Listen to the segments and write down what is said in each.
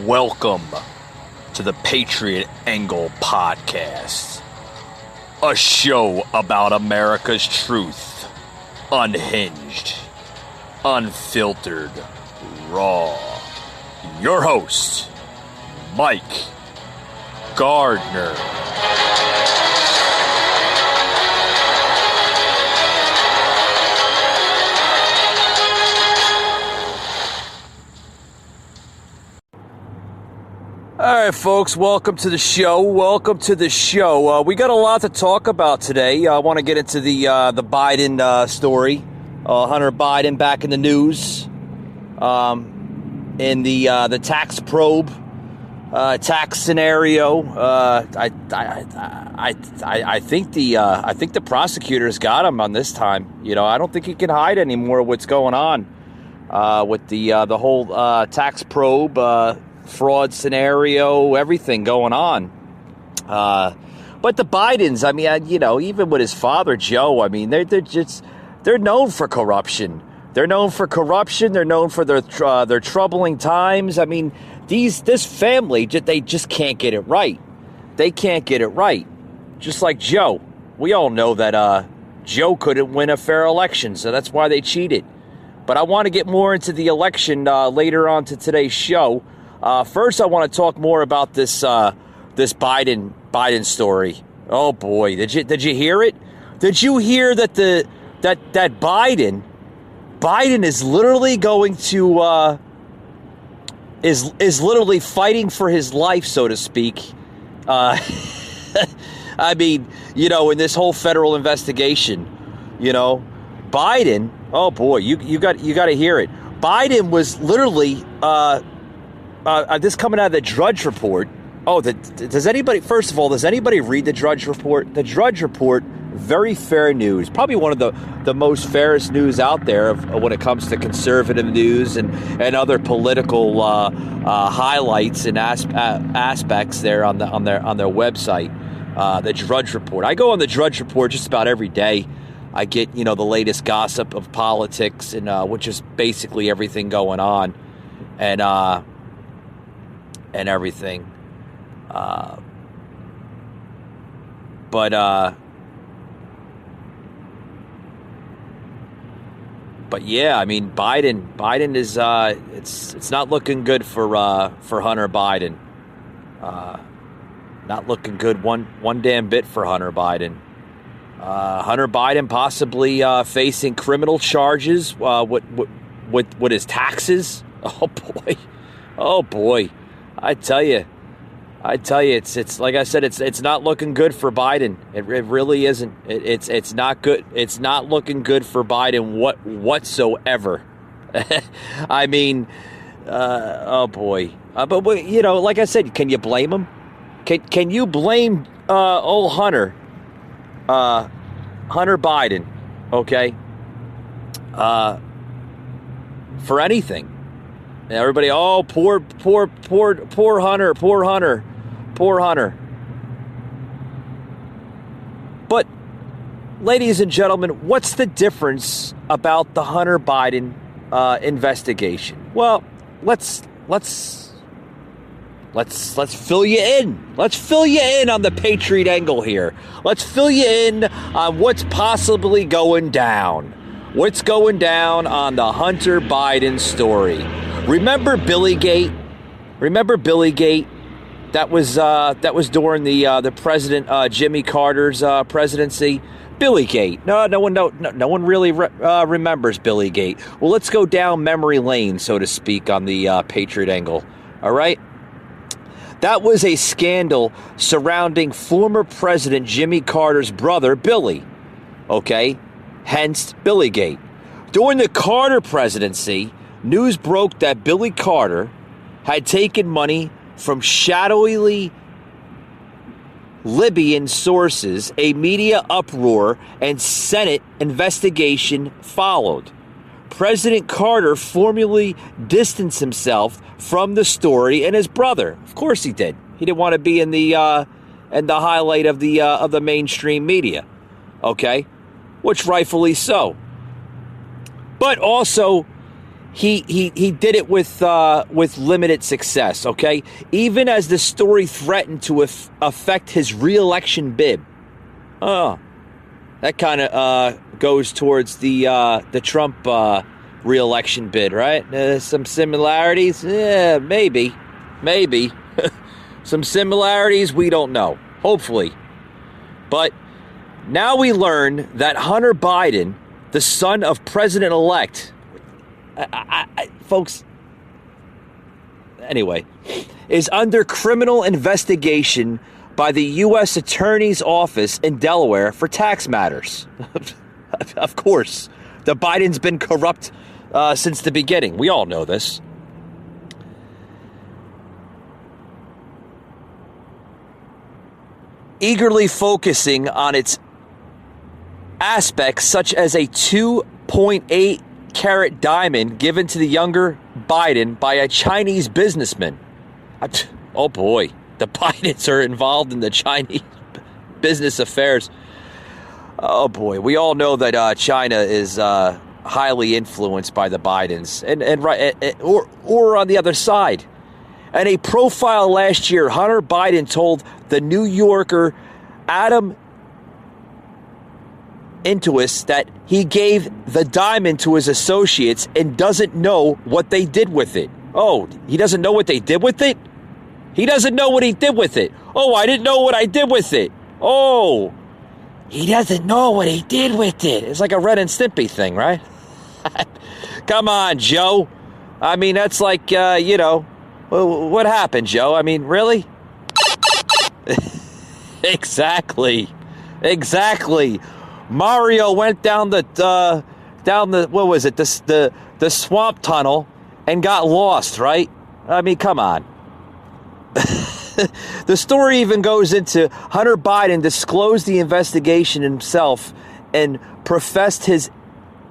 Welcome to the Patriot Angle Podcast, a show about America's truth, unhinged, unfiltered, raw. Your host, Mike Gardner. All right, folks, welcome to the show. We got a lot to talk about today. I want to get into the Biden story. Hunter Biden back in the news. In the tax probe, tax scenario. I think the prosecutors got him on this time. You know, I don't think he can hide anymore what's going on with the whole tax probe. Fraud scenario, everything going on. But the Bidens, I mean, even with his father, Joe, I mean, they're known for corruption. They're known for their troubling times. I mean, this family, they just can't get it right. They can't get it right. Just like Joe. We all know that Joe couldn't win a fair election, so that's why they cheated. But I want to get more into the election later on to today's show. First, I want to talk more about this Biden story. Oh boy, did you hear it? Did you hear that that Biden is literally going to is literally fighting for his life, so to speak. I mean, in this whole federal investigation, Biden. Oh boy, you got to hear it. Biden was literally. This coming out of the Drudge Report. Oh, does anybody read the Drudge Report? The Drudge Report, very fair news. Probably one of the most fairest news out there when it comes to conservative news and other political highlights and aspects there on their website. The Drudge Report. I go on the Drudge Report just about every day. I get the latest gossip of politics and which is basically everything going on, and everything. But yeah, I mean, Biden is it's not looking good for Hunter Biden. Not looking good one damn bit for Hunter Biden. Hunter Biden possibly facing criminal charges with his taxes. Oh boy. I tell you, it's like I said, it's not looking good for Biden. It really isn't. It's not good. It's not looking good for Biden whatsoever. I mean, oh boy. But like I said, can you blame him? Can you blame old Hunter Biden? Okay. For anything. Everybody, oh, poor Hunter. But, ladies and gentlemen, what's the difference about the Hunter Biden investigation? Well, let's fill you in. Let's fill you in on the Patriot Angle here. Let's fill you in on what's possibly going down. What's going down on the Hunter Biden story? Remember Billygate? That was during the President Jimmy Carter's presidency. Billygate. No one really remembers Billygate. Well, let's go down memory lane, so to speak, on the Patriot Angle. All right. That was a scandal surrounding former President Jimmy Carter's brother, Billy. Okay, hence Billygate. During the Carter presidency, news broke that Billy Carter had taken money from shadowy Libyan sources. A media uproar and Senate investigation followed. President Carter formally distanced himself from the story and his brother. Of course he did. He didn't want to be in the highlight of the mainstream media. Okay, which rightfully so. But also, he did it with limited success, okay? Even as the story threatened to affect his re-election bid. Oh, that kind of goes towards the Trump re-election bid, right? Some similarities? Yeah, maybe. Some similarities, we don't know. Hopefully. But now we learn that Hunter Biden, the son of President-elect, folks, anyway, is under criminal investigation by the U.S. Attorney's Office in Delaware for tax matters. Of course, the Biden's been corrupt since the beginning. We all know this. Eagerly focusing on its aspects such as a 2.8 carat diamond given to the younger Biden by a Chinese businessman. Oh boy, the Bidens are involved in the Chinese business affairs. Oh boy, we all know that China is highly influenced by the Bidens, or on the other side. And a profile last year, Hunter Biden told the New Yorker Adam Intuis that he gave the diamond to his associates and doesn't know what they did with it. Oh, he doesn't know what they did with it? He doesn't know what he did with it. Oh, I didn't know what I did with it. Oh, he doesn't know what he did with it. It's like a Ren and Stimpy thing, right? Come on, Joe. I mean, that's like, what happened, Joe? I mean, really? Exactly. Mario went down the what was it? The swamp tunnel and got lost, right? I mean, come on. The story even goes into Hunter Biden disclosed the investigation himself and professed his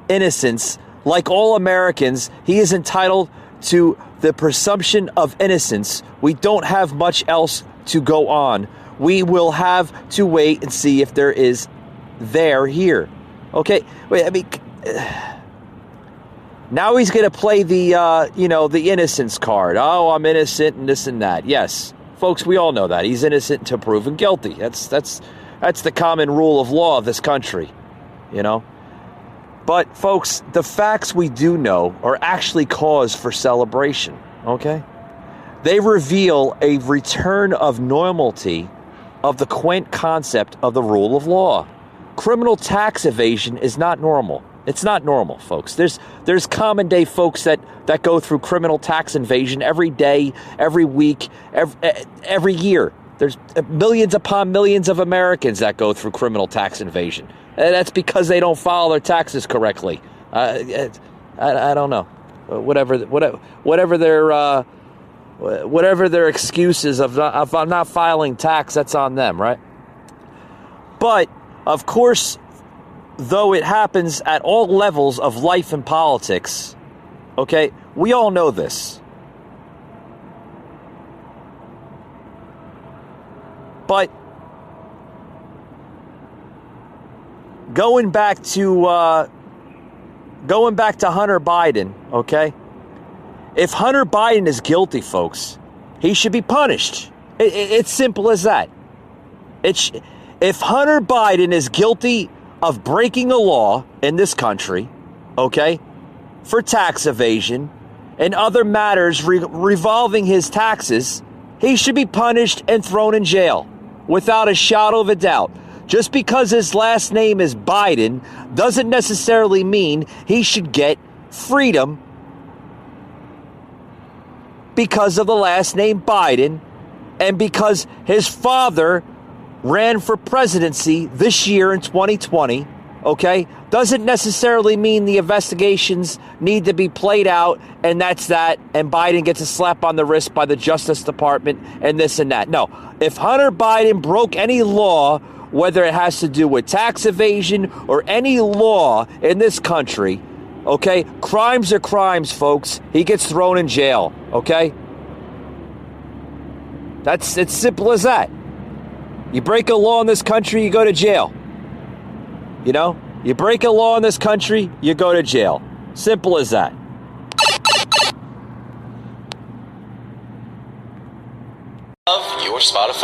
innocence. Like all Americans, he is entitled to the presumption of innocence. We don't have much else to go on. We will have to wait and see if there is here. Okay, wait, I mean, now he's going to play the innocence card. Oh, I'm innocent and this and that. Yes, folks, we all know that. He's innocent until proven guilty. That's the common rule of law of this country, But, folks, the facts we do know are actually cause for celebration, okay? They reveal a return of normality of the quaint concept of the rule of law. Criminal tax evasion is not normal. It's not normal, folks. There's common day folks that go through criminal tax evasion every day, every week, every year. There's millions upon millions of Americans that go through criminal tax evasion. And that's because they don't file their taxes correctly. I don't know. Whatever their excuses of not filing tax, that's on them, right? But of course, though it happens at all levels of life and politics, okay, we all know this. But going back to Hunter Biden, okay? If Hunter Biden is guilty, folks, he should be punished. It's simple as that. If Hunter Biden is guilty of breaking a law in this country, okay, for tax evasion and other matters revolving his taxes, he should be punished and thrown in jail without a shadow of a doubt. Just because his last name is Biden doesn't necessarily mean he should get freedom because of the last name Biden and because his father ran for presidency this year in 2020, okay, doesn't necessarily mean the investigations need to be played out and that's that, and Biden gets a slap on the wrist by the Justice Department and this and that. No, if Hunter Biden broke any law, whether it has to do with tax evasion or any law in this country, okay, crimes are crimes, folks. He gets thrown in jail, okay? It's simple as that. You break a law in this country, you go to jail. You break a law in this country, you go to jail. Simple as that.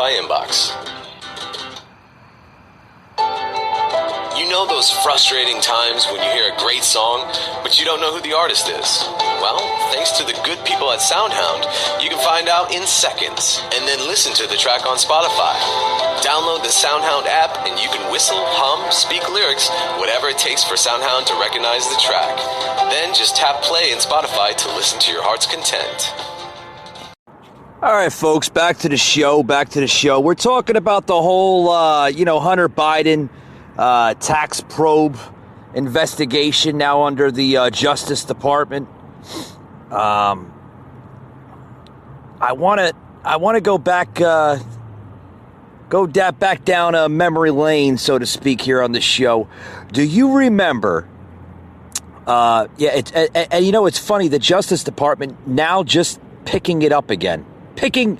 Spotify inbox. You know those frustrating times when you hear a great song, but you don't know who the artist is? Well, thanks to the good people at SoundHound, you can find out in seconds, and then listen to the track on Spotify. Download the SoundHound app, and you can whistle, hum, speak lyrics, whatever it takes for SoundHound to recognize the track. Then just tap play in Spotify to listen to your heart's content. All right, folks, back to the show. We're talking about the whole, Hunter Biden tax probe investigation now under the Justice Department. I want to go back down memory lane, so to speak, here on the show. Do you remember? It's funny. The Justice Department now just picking it up again. Picking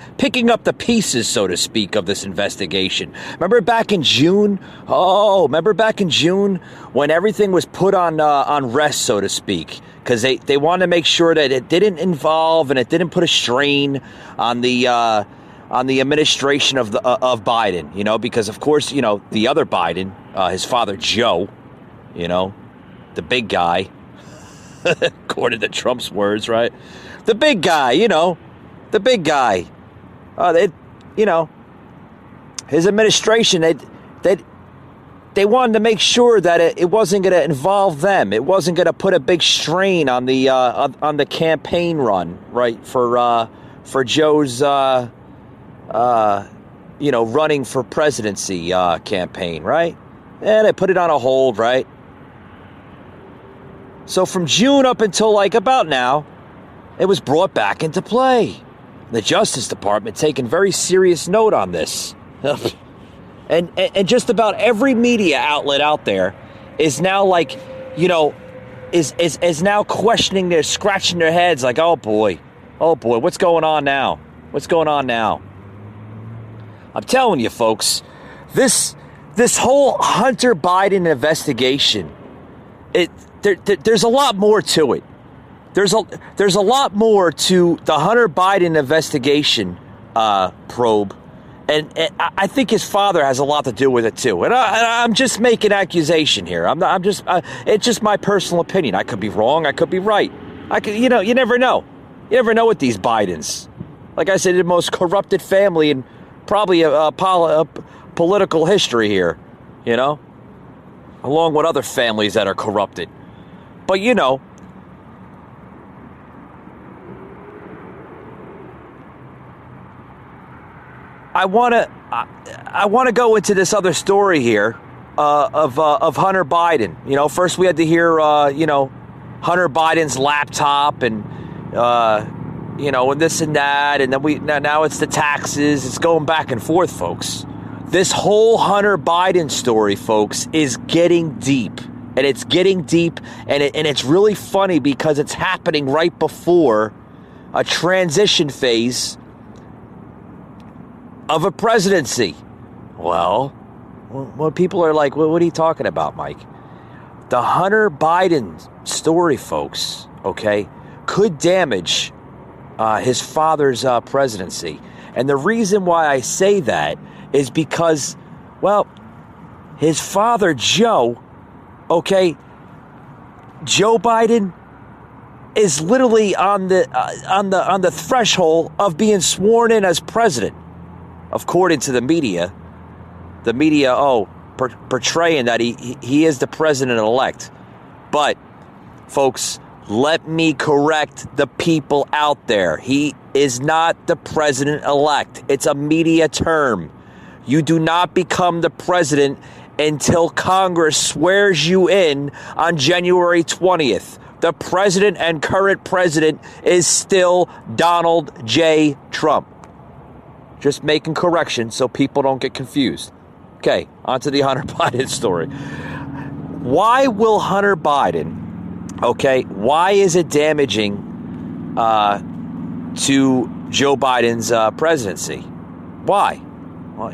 up the pieces, so to speak, of this investigation. Remember back in June? Remember back in June when everything was put on rest, so to speak, because they wanted to make sure that it didn't involve and it didn't put a strain on the administration of Biden. Because of course, the other Biden, his father Joe, the big guy, according to Trump's words, right? The big guy, the big guy, his administration, they wanted to make sure that it wasn't going to involve them. It wasn't going to put a big strain on the campaign run, right, for Joe's, running for presidency campaign, right? And they put it on a hold, right? So from June up until about now, it was brought back into play. The Justice Department taking very serious note on this. and just about every media outlet out there is now is now questioning, they're scratching their heads like, oh boy, what's going on now? I'm telling you, folks, this whole Hunter Biden investigation, there's a lot more to it. There's a lot more to the Hunter Biden investigation probe, and I think his father has a lot to do with it too. And I'm just making accusation here. It's just my personal opinion. I could be wrong. I could be right. You never know. You never know with these Bidens. Like I said, the most corrupted family in probably a political history here. Along with other families that are corrupted. But I want to go into this other story here of Hunter Biden. First we had to hear Hunter Biden's laptop and and this and that, and then now it's the taxes. It's going back and forth, folks. This whole Hunter Biden story, folks, is getting deep. And it's getting deep, and it's really funny because it's happening right before a transition phase of a presidency. Well, when people are like, what are you talking about, Mike? The Hunter Biden story, folks, okay, could damage his father's presidency. And the reason why I say that is because, well, his father, Joe, okay, Joe Biden is literally on the threshold of being sworn in as president, according to the media. The media, portraying that he is the president-elect. But, folks, let me correct the people out there. He is not the president-elect. It's a media term. You do not become the president until Congress swears you in on January 20th. The president and current president is still Donald J. Trump. Just making corrections so people don't get confused. Okay, on to the Hunter Biden story. Why will Hunter Biden, why is it damaging to Joe Biden's presidency? Why? Well,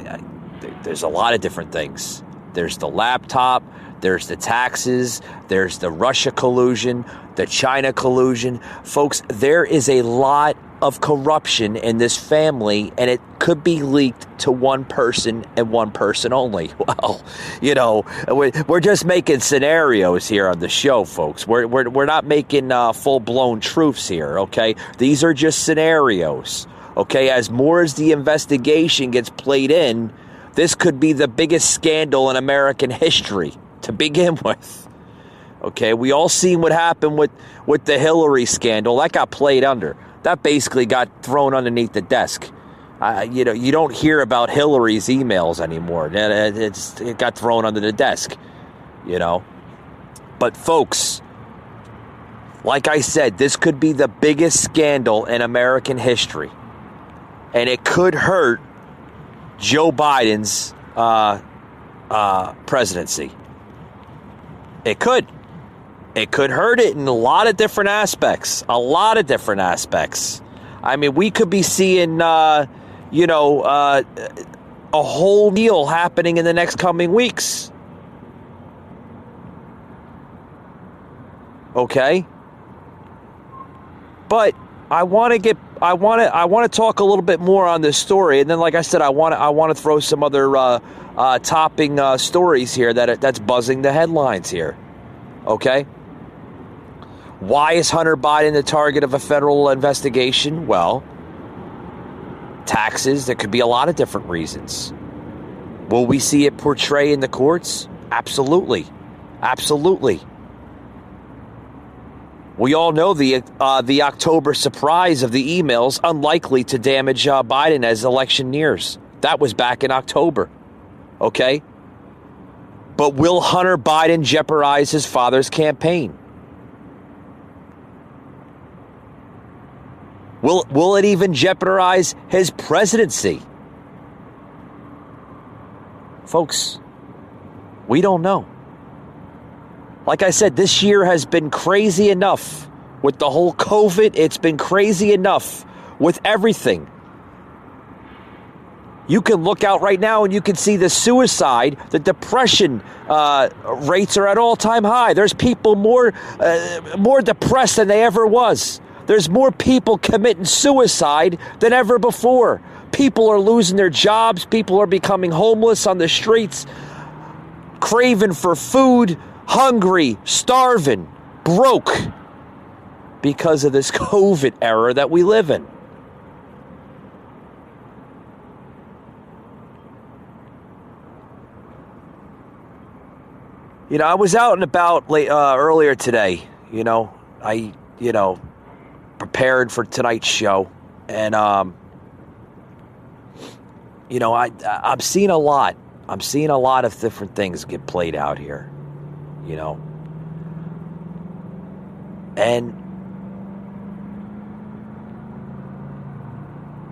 there's a lot of different things. There's the laptop, there's the taxes, there's the Russia collusion, the China collusion. Folks, there is a lot of corruption in this family, and it could be leaked to one person and one person only. Well, we're just making scenarios here on the show, folks. We're not making full-blown truths here, okay? These are just scenarios, okay? As the investigation gets played in, this could be the biggest scandal in American history to begin with. Okay, we all seen what happened with the Hillary scandal. That got played under. That basically got thrown underneath the desk. You don't hear about Hillary's emails anymore. It got thrown under the desk, But folks, like I said, this could be the biggest scandal in American history. And it could hurt Joe Biden's presidency. It could. It could hurt it in a lot of different aspects. I mean, we could be seeing, a whole deal happening in the next coming weeks. Okay? But I want to talk a little bit more on this story, and then, like I said, I want to throw some other topping stories here that's buzzing the headlines here. Okay? Why is Hunter Biden the target of a federal investigation? Well, taxes. There could be a lot of different reasons. Will we see it portrayed in the courts? Absolutely. Absolutely. We all know the October surprise of the emails, unlikely to damage Biden as election nears. That was back in October. Okay? But will Hunter Biden jeopardize his father's campaign? Will it even jeopardize his presidency? Folks, we don't know. Like I said, this year has been crazy enough with the whole COVID. It's been crazy enough with everything. You can look out right now and you can see the suicide, the depression rates are at all-time high. There's people more depressed than they ever was. There's more people committing suicide than ever before. People are losing their jobs. People are becoming homeless on the streets, craving for food, hungry, starving, broke because of this COVID era that we live in. I was out and about earlier today. I prepared for tonight's show, and I'm seeing a lot. I'm seeing a lot of different things get played out here, and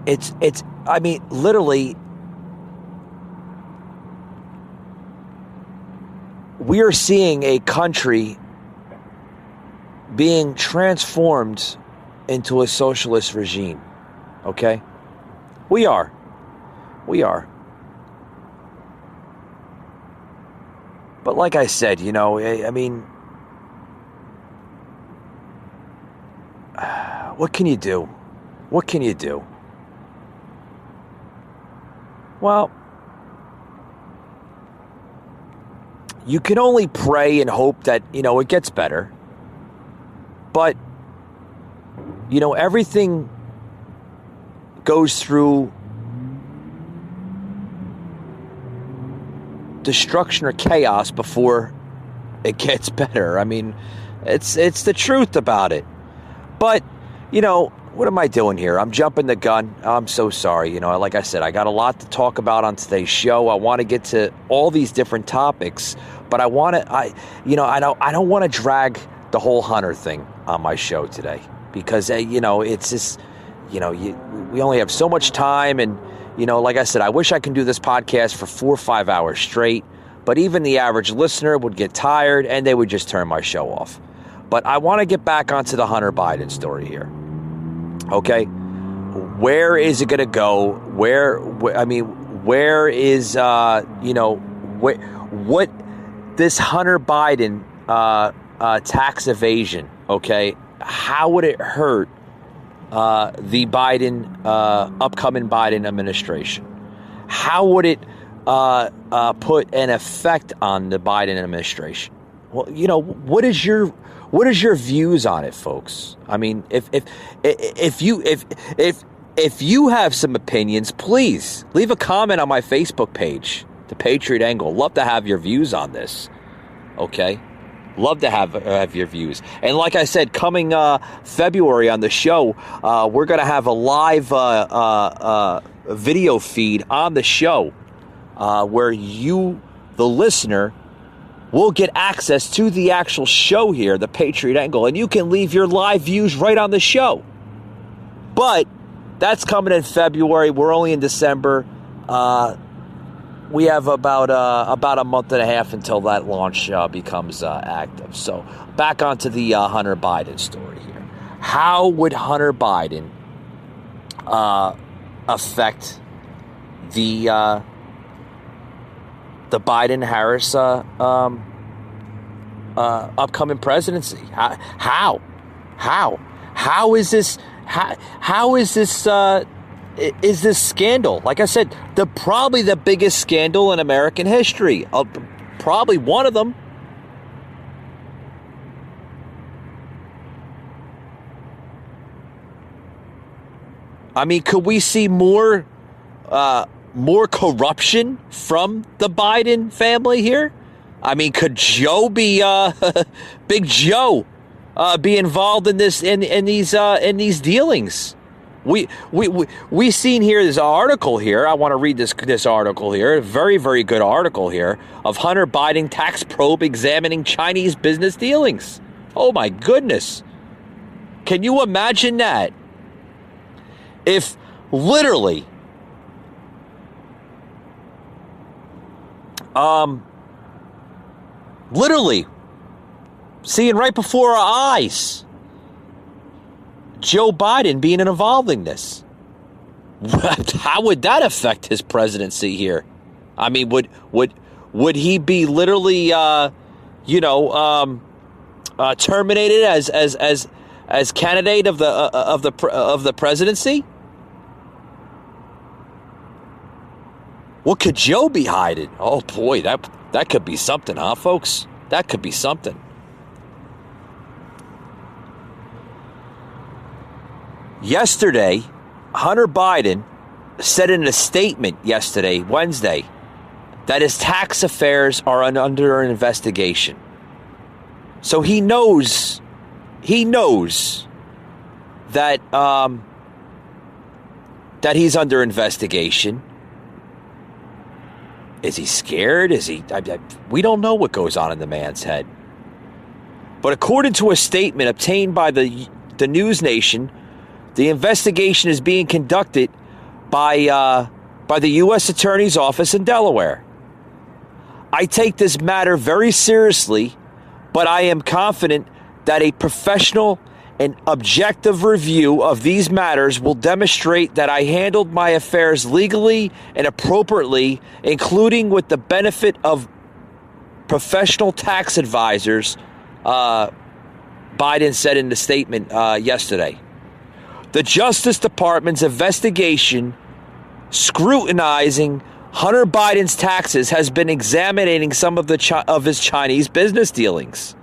it's literally, we are seeing a country being transformed into a socialist regime. Okay? We are. But like I said, what can you do? What can you do? Well, you can only pray and hope that, it gets better. But, everything goes through destruction or chaos before it gets better. It's the truth about it. But, what am I doing here? I'm jumping the gun. I'm so sorry. Like I said, I got a lot to talk about on today's show. I want to get to all these different topics, but I don't want to drag the whole Hunter thing on my show today because, it's just, we only have so much time. And, like I said, I wish I could do this podcast for 4 or 5 hours straight, but even the average listener would get tired and they would just turn my show off. But I want to get back onto the Hunter Biden story here. Okay? Where is it going to go? Where is, what this Hunter Biden tax evasion, okay, how would it hurt the Biden, upcoming Biden administration? How would it put an effect on the Biden administration? Well, what is your views on it, folks? I mean, if you have some opinions, please leave a comment on my Facebook page, The Patriot Angle. Love to have your views on this. Okay. Love to have your views. And like I said, coming February on the show, we're going to have a live video feed on the show where you, the listener, will get access to the actual show here, The Patriot Angle, and you can leave your live views right on the show. But that's coming in February. We're only in December. We have about a month and a half until that launch becomes active. So back onto the Hunter Biden story here. How would Hunter Biden affect the Biden-Harris upcoming presidency? How is this? How is this? Is this scandal? Like I said, probably the biggest scandal in American history. Probably one of them. I mean, could we see more corruption from the Biden family here? I mean, could Joe be Big Joe be involved in this in these dealings? We seen here this article here. I want to read this article here. A very, very good article here of Hunter Biden tax probe examining Chinese business dealings. Oh my goodness. Can you imagine that? If literally seeing right before our eyes Joe Biden being involved in this. How would that affect his presidency here? I mean, would he be literally, terminated as candidate of the presidency? What could Joe be hiding? Oh boy, that could be something, huh, folks? That could be something. Yesterday, Hunter Biden said in a statement yesterday, Wednesday, that his tax affairs are under investigation. So he knows that that he's under investigation. Is he scared? We don't know what goes on in the man's head. But according to a statement obtained by the News Nation, the investigation is being conducted by the U.S. Attorney's Office in Delaware. I take this matter very seriously, but I am confident that a professional and objective review of these matters will demonstrate that I handled my affairs legally and appropriately, including with the benefit of professional tax advisors, Biden said in the statement yesterday. The Justice Department's investigation scrutinizing Hunter Biden's taxes has been examining some of his Chinese business dealings.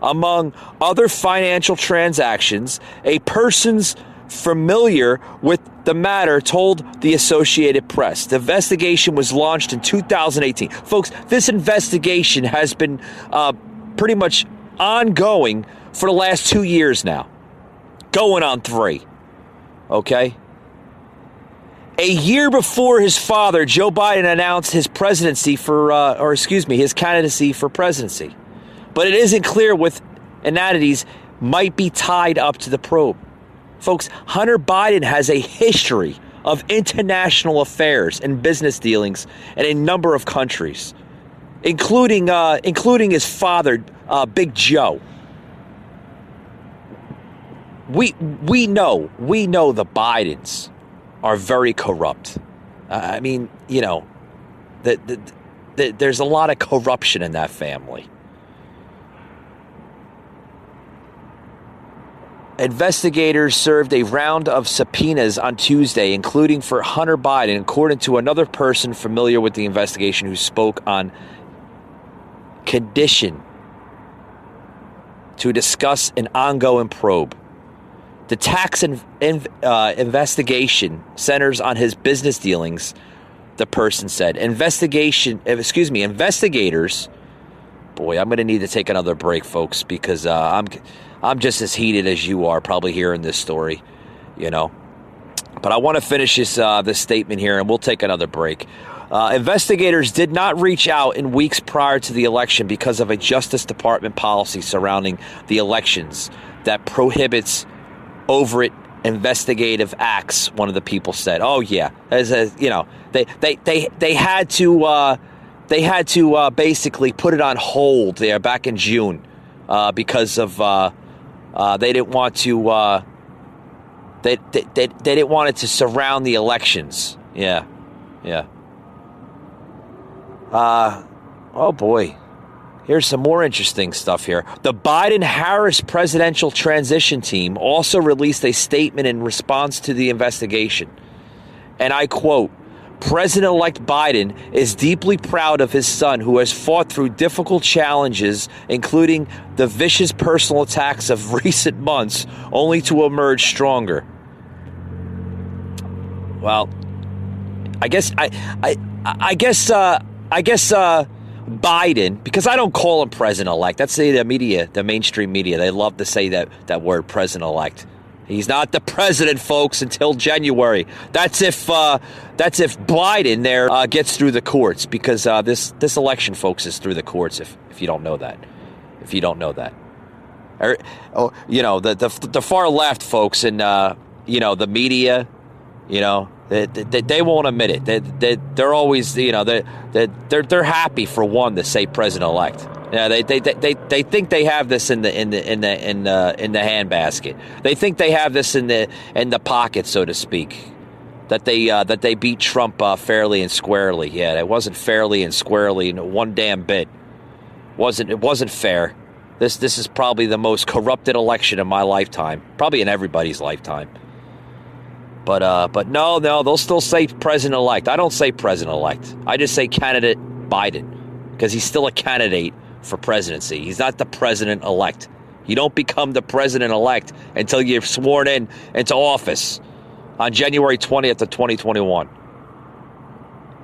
Among other financial transactions, a person's familiar with the matter told the Associated Press. The investigation was launched in 2018. Folks, this investigation has been pretty much ongoing for the last 2 years now. Going on 3. Okay? A year before his father, Joe Biden, announced his candidacy for presidency. But it isn't clear which entities might be tied up to the probe. Folks, Hunter Biden has a history of international affairs and business dealings in a number of countries, including his father, Big Joe. We know the Bidens are very corrupt. I mean, there's a lot of corruption in that family. Investigators served a round of subpoenas on Tuesday, including for Hunter Biden, according to another person familiar with the investigation who spoke on condition to discuss an ongoing probe. The tax investigation centers on his business dealings, the person said. Investigators. Boy, I'm going to need to take another break, folks, because I'm just as heated as you are probably hearing this story, you know. But I want to finish this statement here, and we'll take another break. Investigators did not reach out in weeks prior to the election because of a Justice Department policy surrounding the elections that prohibits overt investigative acts. One of the people said, "Oh yeah, they had to basically put it on hold there back in June because of they didn't want to they didn't want it to surround the elections." Yeah. Oh boy. Here's some more interesting stuff here. The Biden-Harris presidential transition team also released a statement in response to the investigation. And I quote, "President-elect Biden is deeply proud of his son, who has fought through difficult challenges, including the vicious personal attacks of recent months, only to emerge stronger." Well, I guess Biden, because I don't call him president-elect. That's the media, the mainstream media. They love to say that word, president-elect. He's not the president, folks, until January. That's if Biden there gets through the courts, because this election, folks, is through the courts. If you don't know that, the far left, folks, and the media, they won't admit it. They're always, they're happy for one to say president-elect. Yeah, they think they have this in the handbasket. They think they have this in the pocket, so to speak. That they beat Trump fairly and squarely. Yeah, it wasn't fairly and squarely one damn bit. It wasn't fair. This is probably the most corrupted election in my lifetime, probably in everybody's lifetime. But no, they'll still say president-elect. I don't say president-elect. I just say candidate Biden, because he's still a candidate for presidency. He's not the president-elect. You don't become the president-elect until you're sworn into office on January 20th of 2021.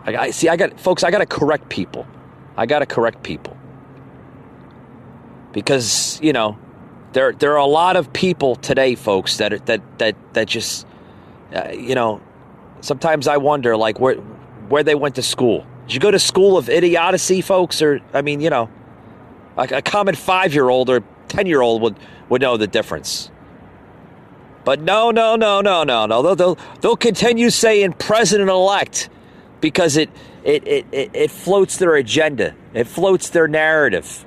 I got to correct people. Because, there are a lot of people today, folks, that just, sometimes I wonder, like, where they went to school. Did you go to school of idiocy, folks? Or, like a common 5-year-old or 10-year-old would know the difference. But no. They'll continue saying president-elect because it floats their agenda. It floats their narrative.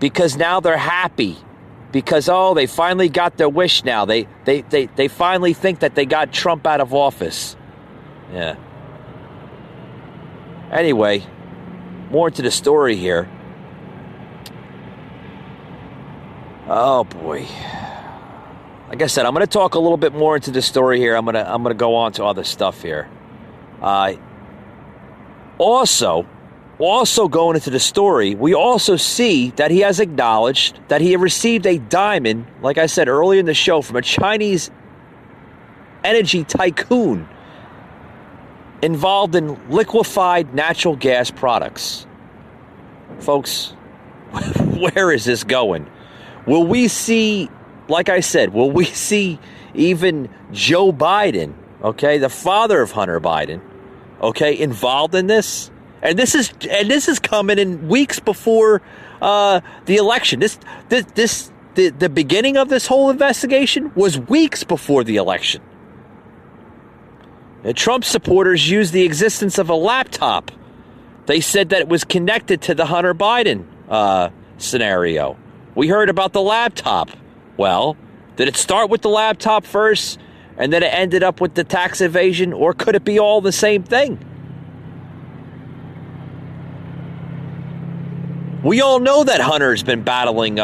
Because now they're happy. Because, they finally got their wish now. They finally think that they got Trump out of office. Yeah. Anyway, more into the story here. Oh boy. Like I said, I'm going to talk a little bit more into the story here. I'm going to go on to other stuff here. Also going into the story, we also see that he has acknowledged that he received a diamond, like I said earlier in the show, from a Chinese energy tycoon involved in liquefied natural gas products. Folks, where is this going? Will we see, like I said, even Joe Biden, the father of Hunter Biden, involved in this? And this is coming in weeks before the election. The beginning of this whole investigation was weeks before the election. And Trump supporters used the existence of a laptop. They said that it was connected to the Hunter Biden scenario. We heard about the laptop. Well, did it start with the laptop first, and then it ended up with the tax evasion, or could it be all the same thing? We all know that Hunter's been battling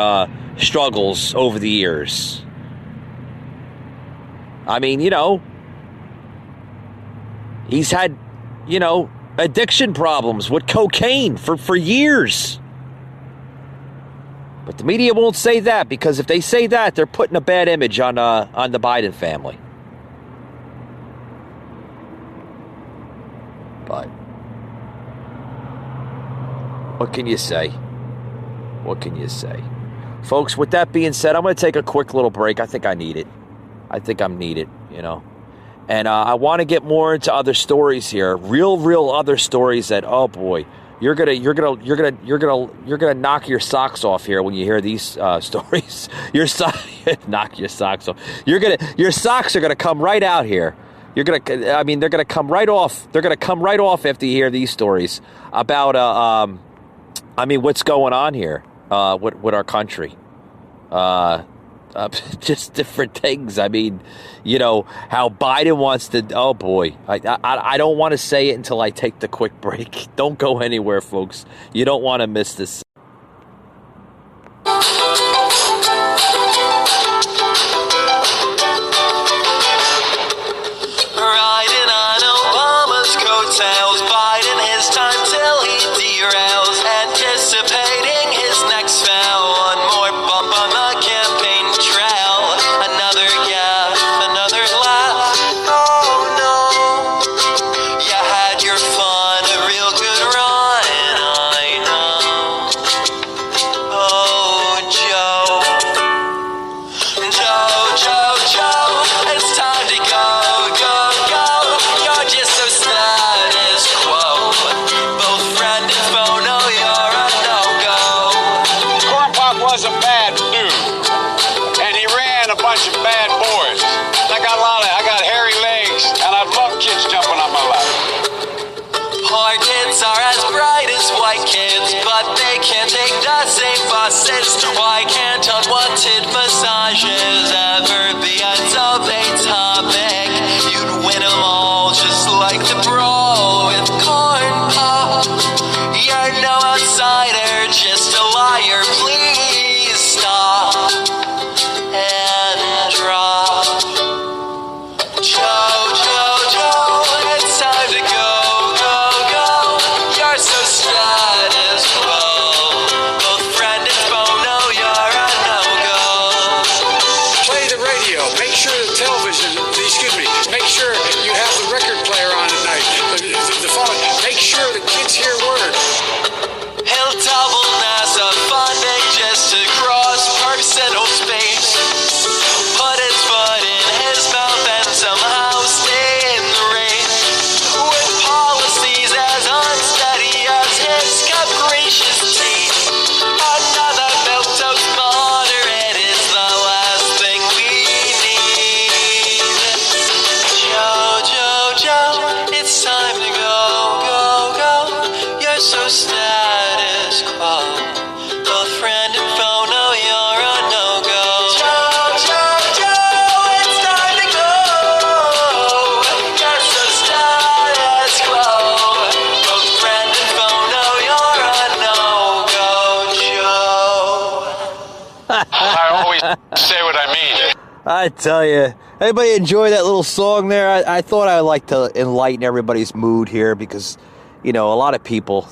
struggles over the years. I mean, he's had, addiction problems with cocaine for years. But the media won't say that, because if they say that, they're putting a bad image on the Biden family. But what can you say? What can you say? Folks, with that being said, I'm going to take a quick little break. I think I need it. I think I'm needed, And I want to get more into other stories here. Real other stories that, oh boy, you're gonna knock your socks off here when you hear these stories. Knock your socks off. Your socks are gonna come right out here. They're gonna come right off. They're gonna come right off after you hear these stories about what's going on here with our country. Just different things. I mean, how Biden wants to. Oh boy, I don't want to say it until I take the quick break. Don't go anywhere, folks. You don't want to miss this. Riding on Obama's coattails, biding his time till he derails, anticipating his next spell. One more bump on the campaign trail. Another gap, another laugh. Oh no, you had your fun, a real good run, I know. Oh, Joe, it's time to go. You're just so status quo. Both friend and foe know you're a no-go. Corn Pop was a bad dude, and he ran a bunch of bad boys. I got hairy legs, and I love kids jumping on my lap. Poor kids are as bright as white kids, but they can't take the same buses. Why can't unwanted massages ever be a debate topic? You'd win them all just like the brawl with Corn Pop. You're no outsider, just a liar. Please stop and drop. Joe, it's time to go. You're so status quo. Both friend and foe know you're a no-go. Play the radio. Make sure the television, make sure you have the record player on at night. The phone. Make sure the kids hear word. He'll double NASA funding just to cross personal space. Put his foot in his mouth and somehow stay in the race. With policies as unsteady as his capricious teeth. Another milquetoast moderate is the last thing we need. Joe, it's time to go. You're so status quo. Both friend and foe know you're a no-go. Joe, it's time to go. You're so status quo. Both friend and foe know you're a no-go, Joe. I always say what I mean. I tell you, anybody enjoy that little song there? I thought I'd like to enlighten everybody's mood here because, a lot of people,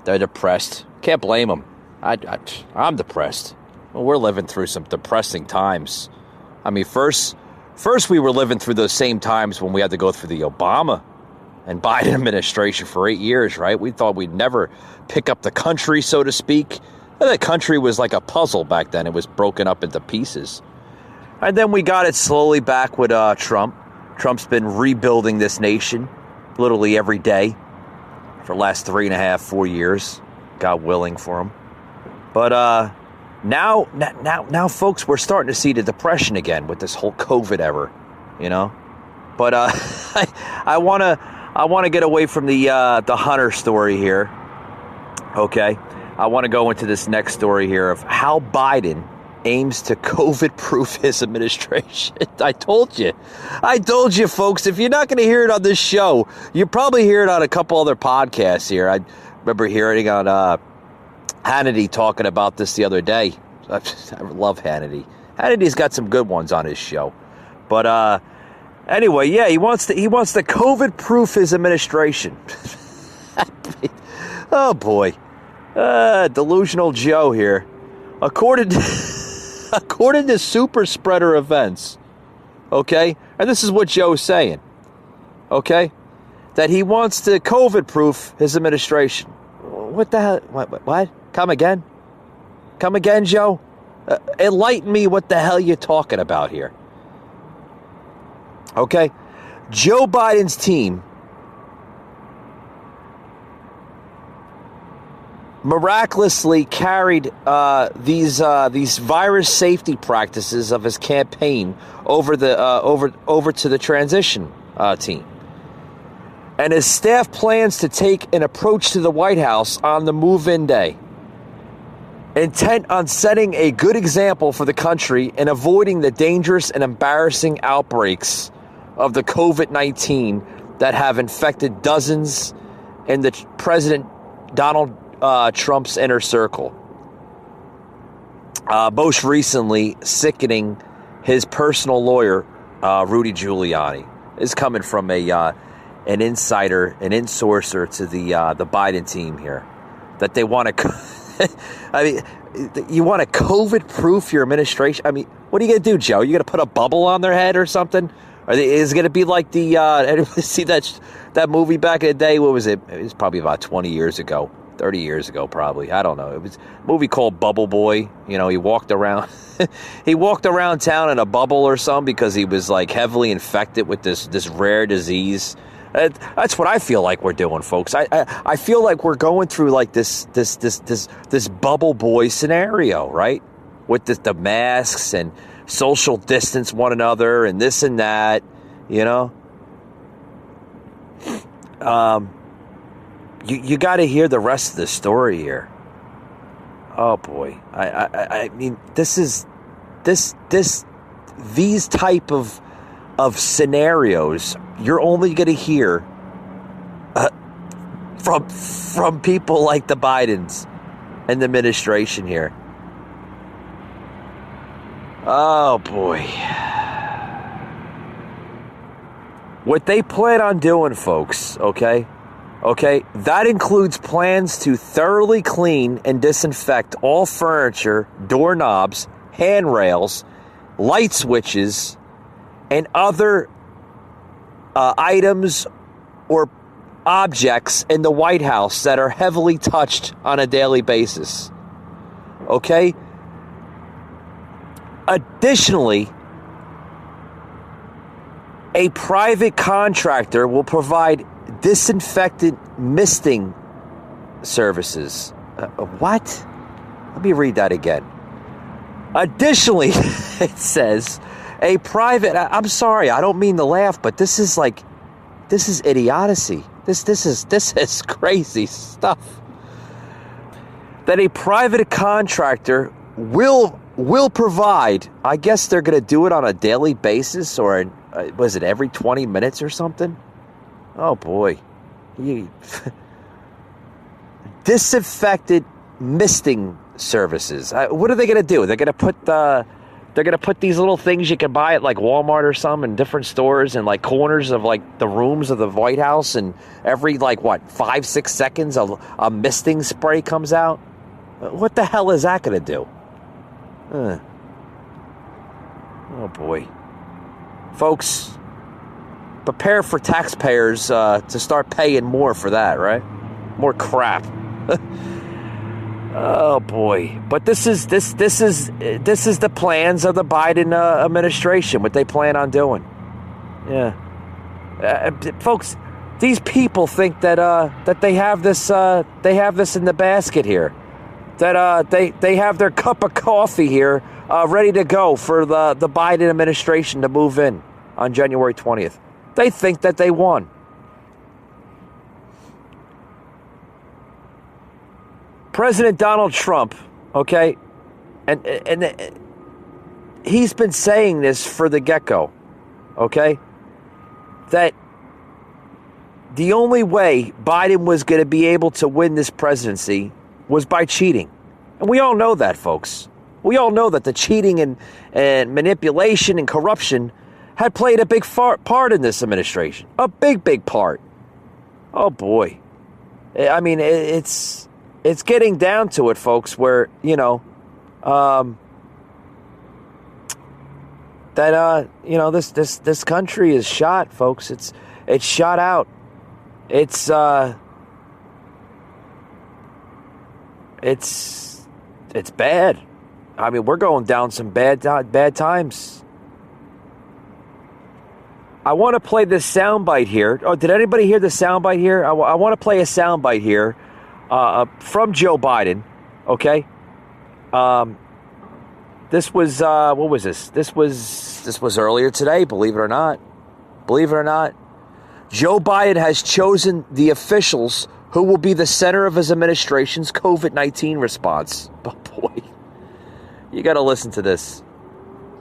they're depressed. Can't blame them. I'm depressed. Well, we're living through some depressing times. I mean, first we were living through those same times when we had to go through the Obama and Biden administration for 8 years, right? We thought we'd never pick up the country, so to speak. The country was like a puzzle back then. It was broken up into pieces. And then we got it slowly back with Trump. Trump's been rebuilding this nation literally every day for the last 3.5, 4 years. God willing for him. But now, folks, we're starting to see the depression again with this whole COVID era, But I want to get away from the Hunter story here. Okay, I want to go into this next story here of how Biden aims to COVID-proof his administration. I told you, folks. If you're not going to hear it on this show, you probably hear it on a couple other podcasts here. I remember hearing on Hannity talking about this the other day. I love Hannity. Hannity's got some good ones on his show. But anyway, yeah, he wants to COVID-proof his administration. Oh boy, delusional Joe here. According to super spreader events, okay, and this is what Joe's saying, okay, that he wants to COVID-proof his administration. What the hell? What? Come again, Joe? Enlighten me what the hell you're talking about here. Okay, Joe Biden's team miraculously carried these virus safety practices of his campaign over to the transition team, and his staff plans to take an approach to the White House on the move-in day, intent on setting a good example for the country and avoiding the dangerous and embarrassing outbreaks of the COVID-19 that have infected dozens in the President Donald Trump's inner circle. Most recently, sickening his personal lawyer, Rudy Giuliani, is coming from an insider, an insourcer to the Biden team here, that they want to. I mean, you want to COVID-proof your administration? I mean, what are you going to do, Joe? You going to put a bubble on their head or something? Is it going to be like the? Anybody see that movie back in the day? What was it? It was probably about 20 years ago. 30 years ago, probably. I don't know. It was a movie called Bubble Boy. You know, he walked around town in a bubble or something because he was like heavily infected with this rare disease. That's what I feel like we're doing, folks. I feel like we're going through like this Bubble Boy scenario, right? With the masks and social distance one another and this and that, you know. You got to hear the rest of the story here. Oh boy, I mean, these type of scenarios you're only going to hear from people like the Bidens and the administration here. Oh boy, what they plan on doing, folks, okay, that includes plans to thoroughly clean and disinfect all furniture, doorknobs, handrails, light switches, and other items or objects in the White House that are heavily touched on a daily basis. Okay? Additionally, a private contractor will provide disinfectant misting services. What? Let me read that again. Additionally, it says a private. I'm sorry, I don't mean to laugh, but this is idiocy. This is crazy stuff. That a private contractor will provide. I guess they're going to do it on a daily basis, or was it every 20 minutes or something? Oh boy. Disinfected misting services. What are they going to do? They're going to put these little things you can buy at like Walmart or some in different stores and like corners of like the rooms of the White House, and every 5-6 seconds a misting spray comes out. What the hell is that going to do? Oh boy. Folks, prepare for taxpayers to start paying more for that, right? More crap. Oh boy! But this is the plans of the Biden administration. What they plan on doing? Yeah, folks. These people think that they have this in the basket here. That they have their cup of coffee here, ready to go for the Biden administration to move in on January 20th. They think that they won. President Donald Trump, okay, and he's been saying this for the get-go, okay, that the only way Biden was going to be able to win this presidency was by cheating. And we all know that, folks. We all know that the cheating and manipulation and corruption had played a big part in this administration. A big, big part. Oh, boy. I mean, it's getting down to it, folks, where, this country is shot, folks. It's shot out. It's bad. I mean, we're going down some bad times. I want to play this soundbite here. Oh, did anybody hear the soundbite here? I want to play a soundbite here from Joe Biden. Okay. This was what was this? This was earlier today. Believe it or not. Joe Biden has chosen the officials who will be the center of his administration's COVID-19 response. Oh boy, you got to listen to this.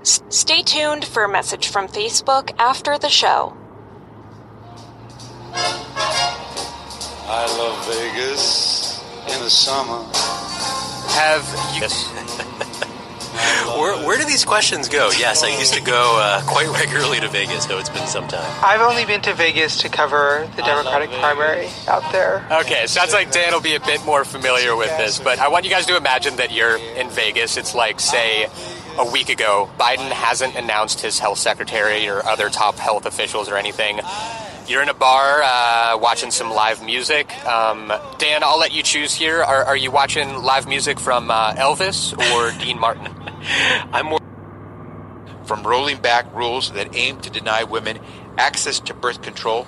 Stay tuned for a message from Facebook after the show. I love Vegas in the summer. Have you... Where do these questions go? Yes, I used to go quite regularly to Vegas, though it's been some time. I've only been to Vegas to cover the Democratic primary out there. Okay, sounds like Dan will be a bit more familiar with this, but I want you guys to imagine that you're in Vegas. It's like, say, a week ago. Biden hasn't announced his health secretary or other top health officials or anything. You're in a bar watching some live music. Dan, I'll let you choose here. Are you watching live music from Elvis or Dean Martin? I'm more from rolling back rules that aim to deny women access to birth control,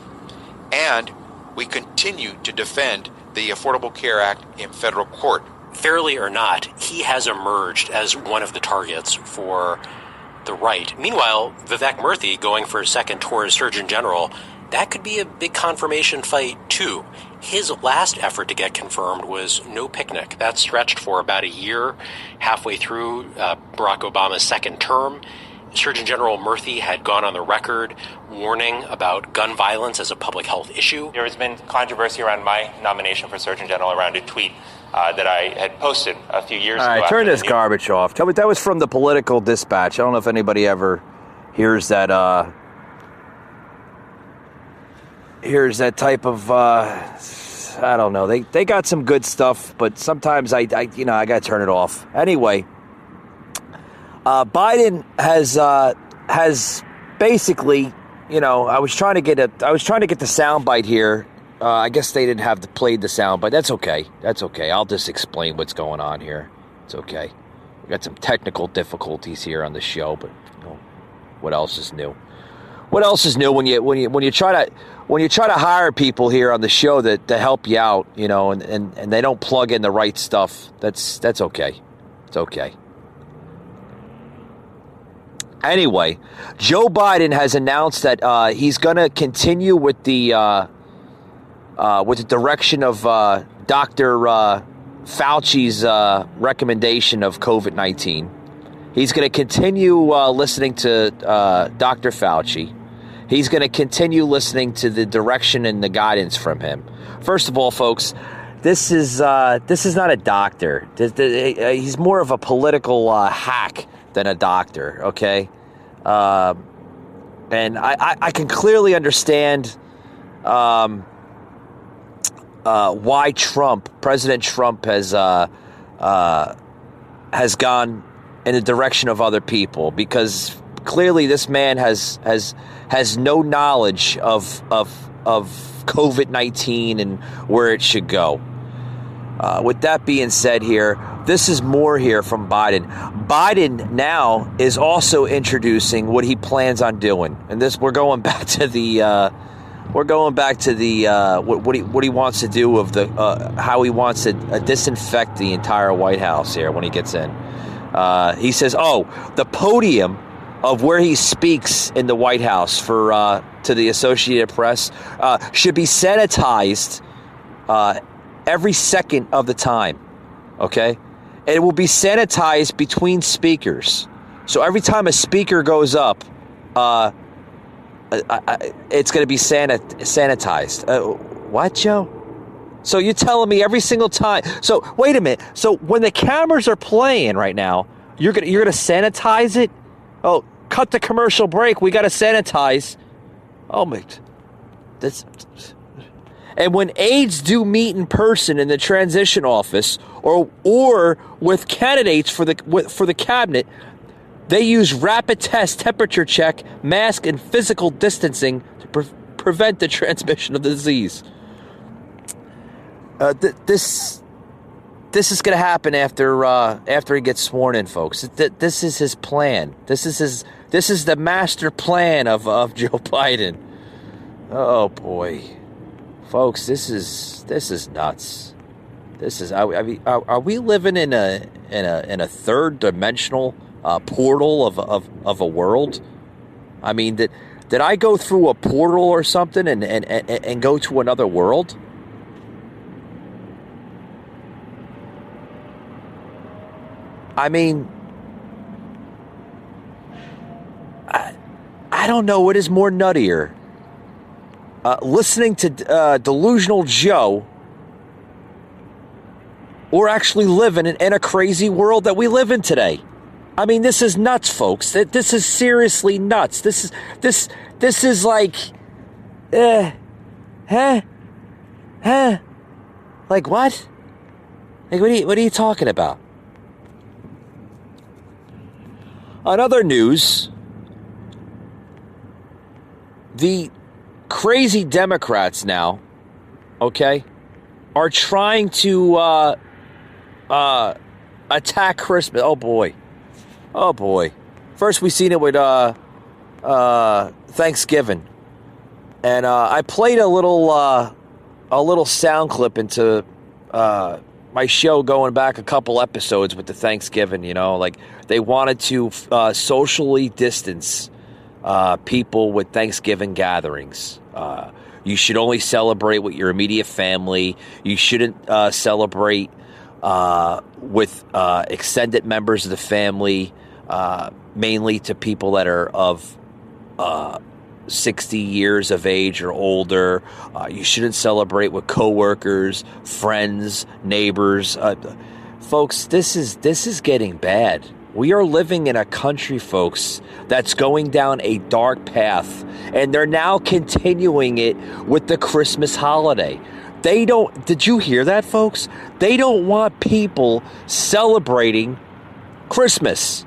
and we continue to defend the Affordable Care Act in federal court. Fairly or not, he has emerged as one of the targets for the right. Meanwhile, Vivek Murthy going for a second tour as Surgeon General, that could be a big confirmation fight, too. His last effort to get confirmed was no picnic. That stretched for about a year, halfway through Barack Obama's second term. Surgeon General Murthy had gone on the record warning about gun violence as a public health issue. There has been controversy around my nomination for Surgeon General around a tweet that I had posted a few years ago. All right, turn this garbage off. Tell me, that was from the Political Dispatch. I don't know if anybody ever hears that type of, I don't know. They got some good stuff, but sometimes I got to turn it off. Anyway, Biden has basically, I was trying to get the soundbite here. I guess they didn't have played the sound, but that's okay. That's okay. I'll just explain what's going on here. It's okay. We got some technical difficulties here on the show, but what else is new? What else is new when you try to hire people here on the show to help you out, and they don't plug in the right stuff? That's okay. It's okay. Anyway, Joe Biden has announced that he's going to continue with the direction of Dr. Fauci's recommendation of COVID-19. He's going to continue listening to Dr. Fauci. He's going to continue listening to the direction and the guidance from him. First of all, folks, this is not a doctor. He's more of a political hack than a doctor, okay? And I can clearly understand why President Trump has gone in the direction of other people, because clearly this man has no knowledge of COVID-19 and where it should go. With that being said here, this is more here from Biden. Biden now is also introducing what he plans on doing. And we're going back to the what he wants to do of the how he wants to disinfect the entire White House here when he gets in. He says, the podium of where he speaks in the White House to the Associated Press should be sanitized every second of the time. Okay? And it will be sanitized between speakers. So every time a speaker goes up, it's going to be sanitized. What, Joe? So you're telling me every single time. So wait a minute. So when the cameras are playing right now, you're gonna sanitize it? Oh, cut the commercial break. We got to sanitize. Oh my, that's. And when aides do meet in person in the transition office or with candidates for the cabinet, they use rapid test, temperature check, mask, and physical distancing to prevent the transmission of the disease. This is going to happen after he gets sworn in, folks. This is his plan. This is the master plan of Joe Biden. Oh boy, folks, this is nuts. This is are we living in a third dimensional portal of a world? I mean, did I go through a portal or something and go to another world? I mean, I don't know what is more nuttier. Listening to Delusional Joe or actually living in a crazy world that we live in today. I mean, this is nuts, folks. This is seriously nuts. This is like, like what? Like what are you talking about? On other news, the crazy Democrats now, okay, are trying to attack Christmas. Oh boy. First we seen it with Thanksgiving, and I played a little sound clip into my show going back a couple episodes with the Thanksgiving. You know, like they wanted to socially distance people with Thanksgiving gatherings. You should only celebrate with your immediate family. You shouldn't celebrate with extended members of the family, mainly to people that are of 60 years of age or older. You shouldn't celebrate with coworkers, friends, neighbors. Folks, this is getting bad. We are living in a country, folks, that's going down a dark path, and they're now continuing it with the Christmas holiday. Did you hear that, folks? They don't want people celebrating Christmas.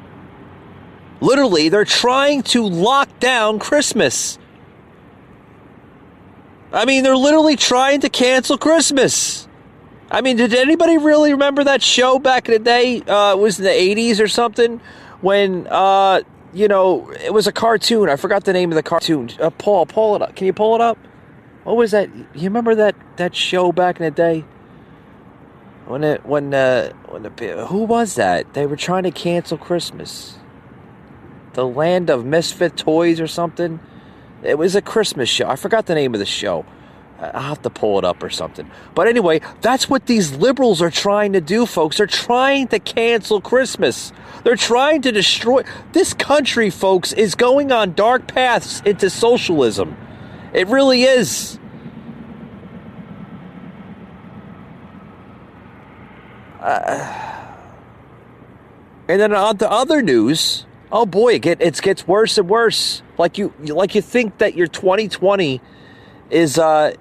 Literally, they're trying to lock down Christmas. I mean, they're literally trying to cancel Christmas. I mean, did anybody really remember that show back in the day? It was in the 80s or something when, it was a cartoon. I forgot the name of the cartoon. Paul, pull it up. Can you pull it up? What was that? You remember that show back in the day? Who was that? They were trying to cancel Christmas. The Land of Misfit Toys or something. It was a Christmas show. I forgot the name of the show. I'll have to pull it up or something. But anyway, that's what these liberals are trying to do, folks. They're trying to cancel Christmas. They're trying to destroy... This country, folks, is going on dark paths into socialism. It really is. And then on to other news... Oh boy, it gets worse and worse. Like you think that your 2020 is. I'm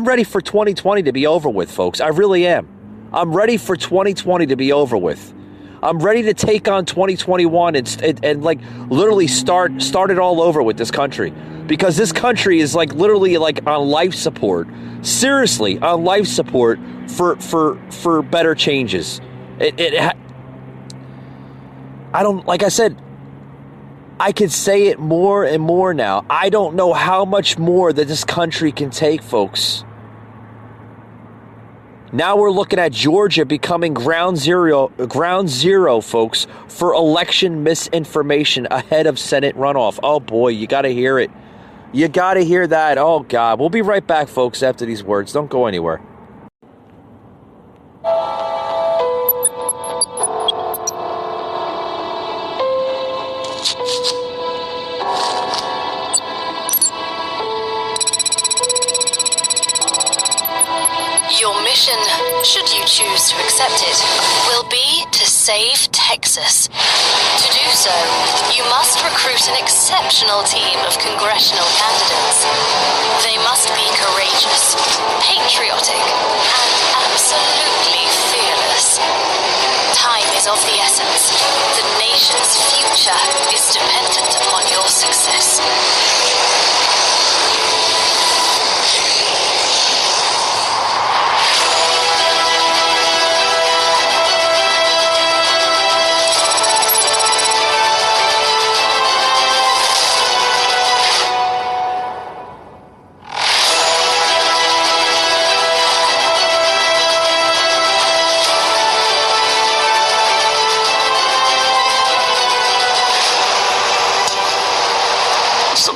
ready for 2020 to be over with, folks. I really am. I'm ready for 2020 to be over with. I'm ready to take on 2021 and like literally start it all over with this country, because this country is like literally like on life support. Seriously, on life support for better changes. I don't, like I said, I could say it more and more now. I don't know how much more that this country can take, folks. Now we're looking at Georgia becoming ground zero, folks, for election misinformation ahead of Senate runoff. Oh boy, you got to hear it. You got to hear that. Oh God. We'll be right back, folks, after these words. Don't go anywhere. mission, should you choose to accept it, will be to save Texas. To do so, you must recruit an exceptional team of congressional candidates. They must be courageous, patriotic, and absolutely fearless. Time is of the essence. The nation's future is dependent upon your success.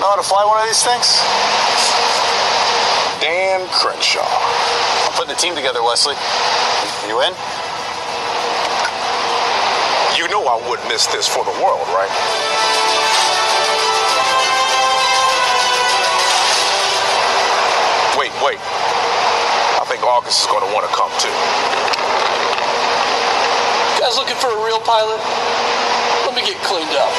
Know how to fly one of these things? Dan Crenshaw. I'm putting a team together, Wesley. You in? You know I wouldn't miss this for the world, right? Wait. I think August is going to want to come too. You guys looking for a real pilot? Let me get cleaned up.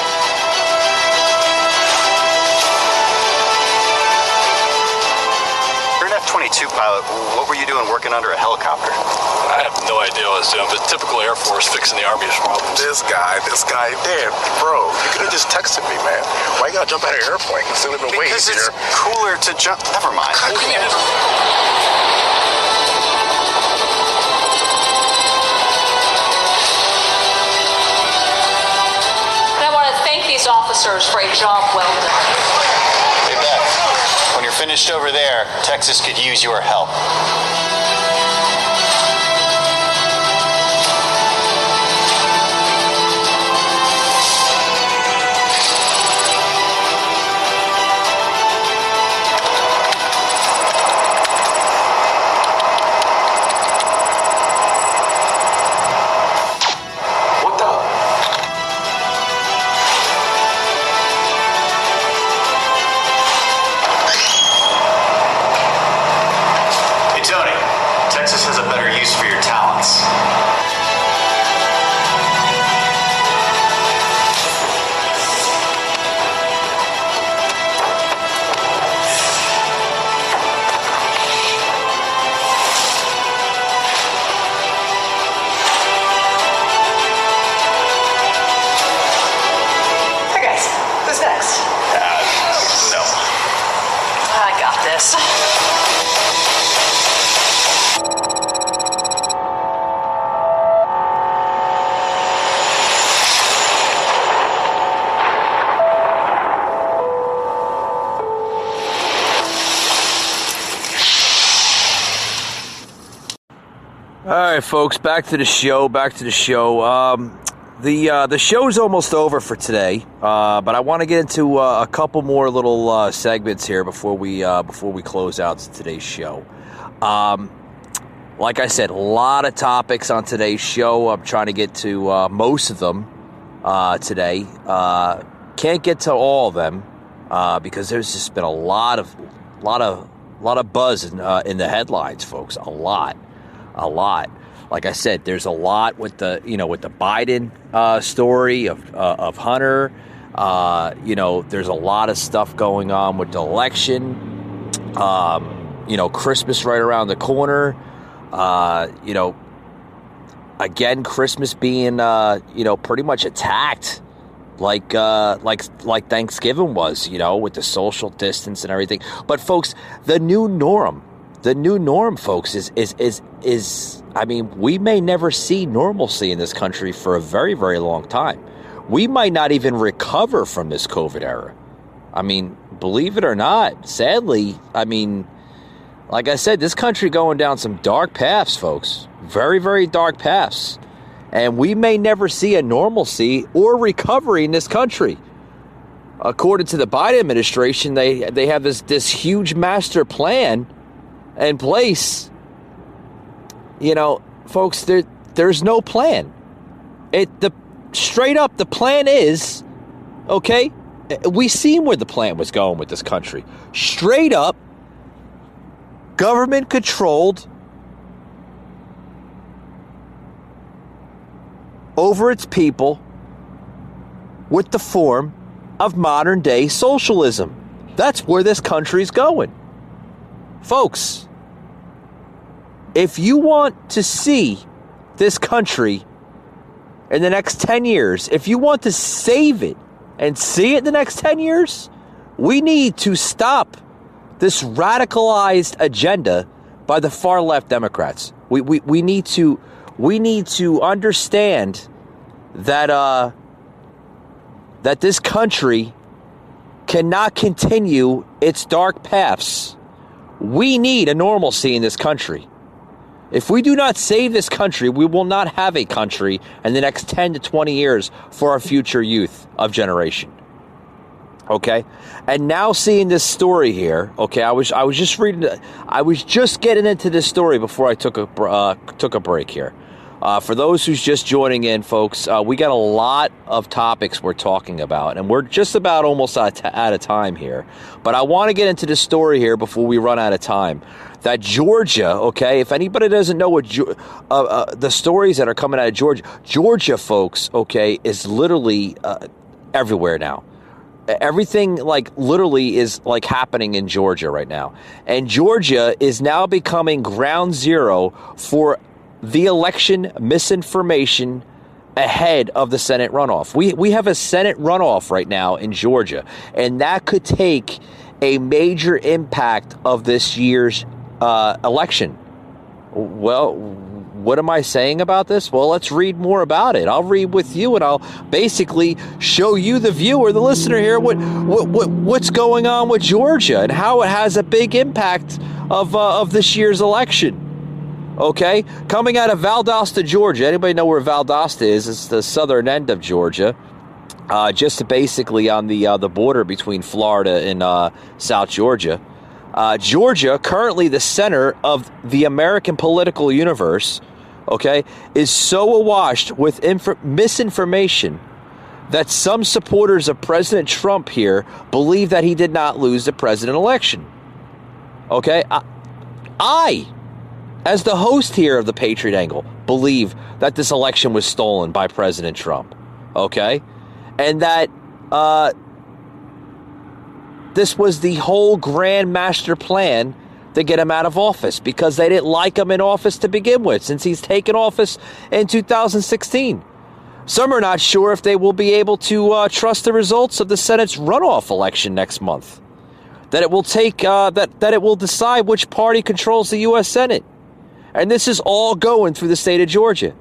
F-22 pilot, what were you doing working under a helicopter? I have no idea what I was doing, but typical Air Force fixing the Army's problems. This guy, damn, bro, you could have just texted me, man. Why you gotta jump out of your airplane? It's still been way because easier. It's cooler to jump. Never mind. And I want to thank these officers for a job well done. Hey, Beth. When you're finished over there, Texas could use your help. What the? Tony, Texas has a better use for your talents. Hey guys, who's next? No. I got this. All right, folks, back to the show. The show's almost over for today, but I want to get into a couple more little segments here before we close out today's show. Like I said, a lot of topics on today's show. I'm trying to get to most of them today. Can't get to all of them because there's just been a lot of buzz in the headlines, folks. A lot. Like I said, there's a lot with the Biden story of Hunter. There's a lot of stuff going on with the election. Christmas right around the corner. Again, Christmas being pretty much attacked like Thanksgiving was, with the social distance and everything. But folks, the new norm, folks, is we may never see normalcy in this country for a very, very long time. We might not even recover from this COVID era. Believe it or not, sadly, like I said, this country going down some dark paths, folks. Very, very dark paths. And we may never see a normalcy or recovery in this country. According to the Biden administration, they have this huge master plan in place. Folks, there's no plan. Straight up, the plan is, okay, we seen where the plan was going with this country. Straight up, government-controlled over its people with the form of modern day socialism. That's where this country's going. Folks, if you want to see this country in the next 10 years, if you want to save it and see it in the next 10 years, we need to stop this radicalized agenda by the far left Democrats. We need to understand that that this country cannot continue its dark paths. We need a normalcy in this country. If we do not save this country, we will not have a country in the next 10 to 20 years for our future youth of generation. Okay? And now seeing this story here, okay, I was just getting into this story before I took a break here. For those who's just joining in, folks, we got a lot of topics we're talking about, and we're just about almost out of time here. But I want to get into the story here before we run out of time. That Georgia, okay, if anybody doesn't know what the stories that are coming out of Georgia, folks, okay, is literally everywhere now. Everything literally is happening in Georgia right now. And Georgia is now becoming ground zero for the election misinformation ahead of the Senate runoff. We have a Senate runoff right now in Georgia, and that could take a major impact of this year's election. Well, what am I saying about this? Well, let's read more about it. I'll read with you, and I'll basically show you, the viewer, the listener here, what's going on with Georgia and how it has a big impact of this year's election. Okay, coming out of Valdosta, Georgia. Anybody know where Valdosta is? It's the southern end of Georgia, just basically on the border between Florida and South Georgia. Georgia, currently the center of the American political universe, okay, is so awash with misinformation that some supporters of President Trump here believe that he did not lose the president election. Okay, I, as the host here of the Patriot Angle, believe that this election was stolen by President Trump. Okay, and that this was the whole grand master plan to get him out of office because they didn't like him in office to begin with, since he's taken office in 2016. Some are not sure if they will be able to trust the results of the Senate's runoff election next month. That it will take that it will decide which party controls the U.S. Senate, and this is all going through the state of Georgia.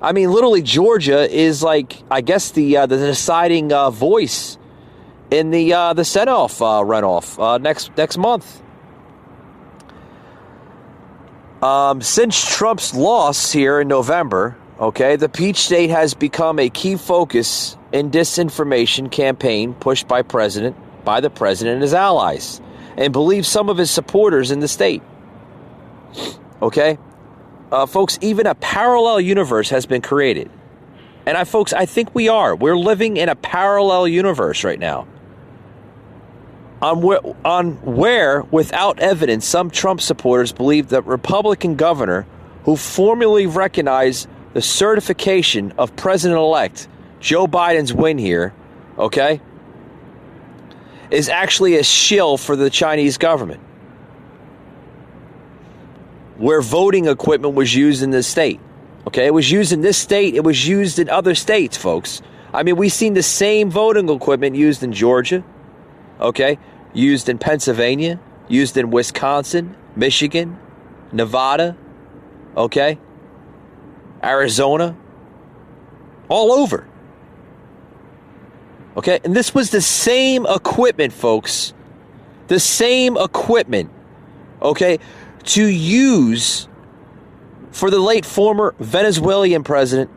I mean, literally, Georgia is I guess the deciding voice in the Senate runoff next month. Since Trump's loss here in November, okay, the Peach State has become a key focus in disinformation campaign pushed by the president and his allies, and believes some of his supporters in the state. Okay, folks, even a parallel universe has been created, and I think we're living in a parallel universe right now. On where, without evidence, some Trump supporters believe that Republican governor who formally recognized the certification of President-elect Joe Biden's win here, okay, is actually a shill for the Chinese government, where voting equipment was used in this state. Okay, it was used in this state. It was used in other states, folks. I mean, we've seen the same voting equipment used in Georgia, okay, used in Pennsylvania, used in Wisconsin, Michigan, Nevada, okay, Arizona, all over. Okay, and this was the same equipment, folks. The same equipment, okay, to use for the late former Venezuelan president,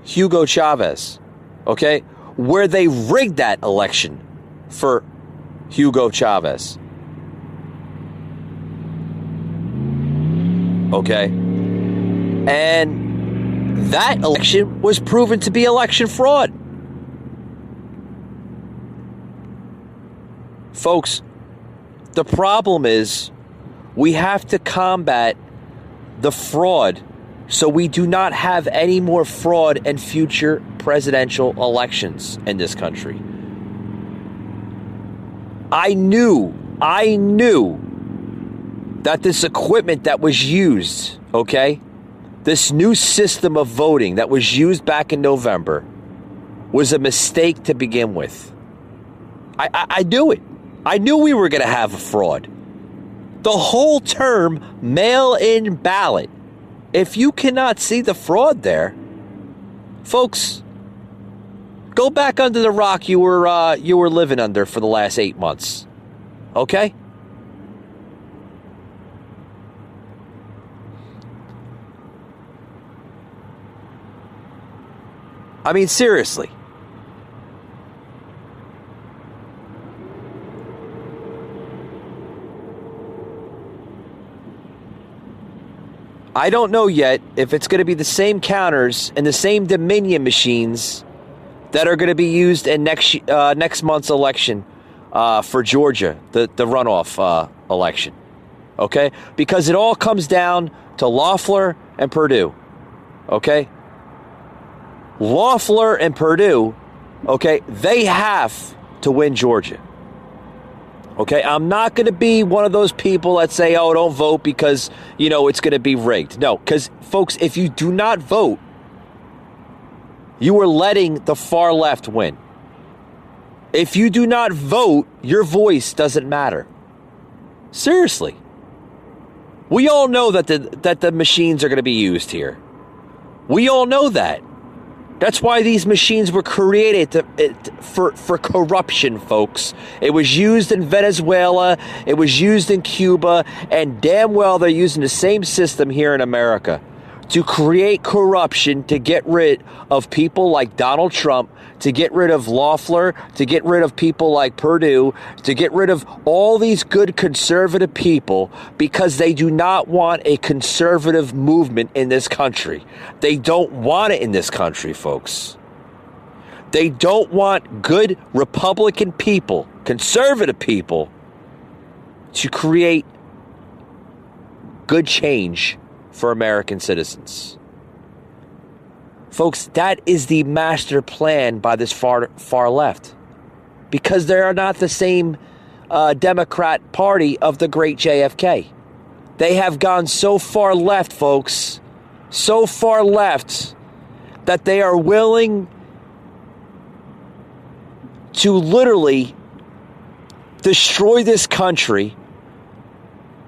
Hugo Chavez, okay, where they rigged that election for Hugo Chavez. Okay. And that election was proven to be election fraud. Folks, the problem is we have to combat the fraud so we do not have any more fraud in future presidential elections in this country. I knew that this equipment that was used, okay, this new system of voting that was used back in November was a mistake to begin with. I knew it. I knew we were going to have a fraud. The whole term mail-in ballot. If you cannot see the fraud there, folks, go back under the rock you were living under for the last 8 months. Okay? I mean, seriously. I don't know yet if it's going to be the same counters and the same Dominion machines that are going to be used in next month's election for Georgia, the runoff election. Okay? Because it all comes down to Loeffler and Perdue. Okay? Loeffler and Perdue, okay, they have to win Georgia. Okay, I'm not going to be one of those people that say, oh, don't vote because, it's going to be rigged. No, because, folks, if you do not vote, you are letting the far left win. If you do not vote, your voice doesn't matter. Seriously. We all know that the machines are going to be used here. We all know that. That's why these machines were created for corruption, folks. It was used in Venezuela, it was used in Cuba, and damn well they're using the same system here in America to create corruption, to get rid of people like Donald Trump, to get rid of Loeffler, to get rid of people like Perdue, to get rid of all these good conservative people because they do not want a conservative movement in this country. They don't want it in this country, folks. They don't want good Republican people, conservative people, to create good change for American citizens. Folks, that is the master plan by this far left. Because they are not the same Democrat Party of the great JFK. They have gone so far left, folks, so far left, that they are willing to literally destroy this country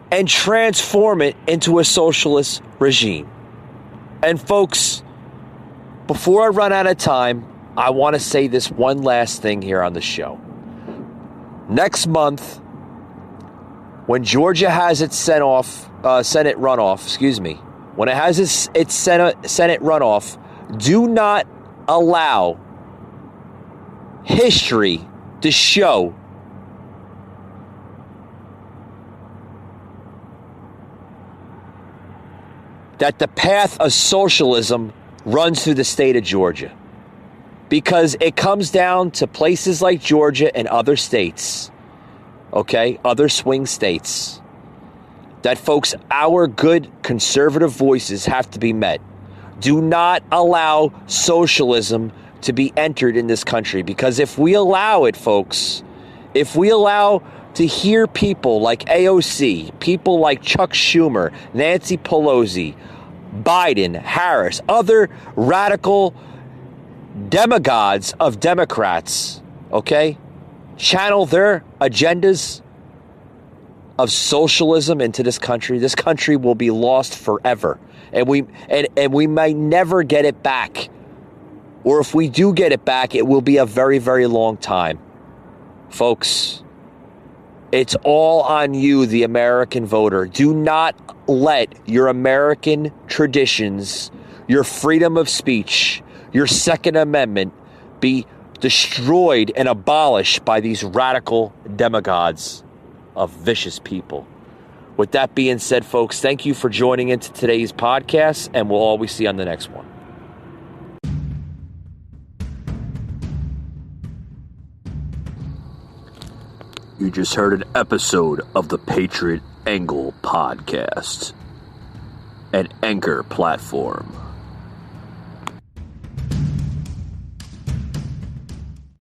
and transform it into a socialist regime. And folks, before I run out of time, I want to say this one last thing here on the show. Next month, when Georgia has its Senate runoff, when it has its Senate runoff, do not allow history to show that the path of socialism runs through the state of Georgia. Because it comes down to places like Georgia and other states, okay, other swing states, that, folks, our good conservative voices have to be met. Do not allow socialism to be entered in this country. Because if we allow it, folks, if we allow to hear people like AOC, people like Chuck Schumer, Nancy Pelosi, Biden, Harris, other radical demagogues of Democrats, okay, channel their agendas of socialism into this country will be lost forever. And we might never get it back. Or if we do get it back, it will be a very, very long time. Folks, it's all on you, the American voter. Do not let your American traditions, your freedom of speech, your Second Amendment be destroyed and abolished by these radical demagogues of vicious people. With that being said, folks, thank you for joining into today's podcast, and we'll always see you on the next one. You just heard an episode of the Patriot Angle podcast. an Anchor platform.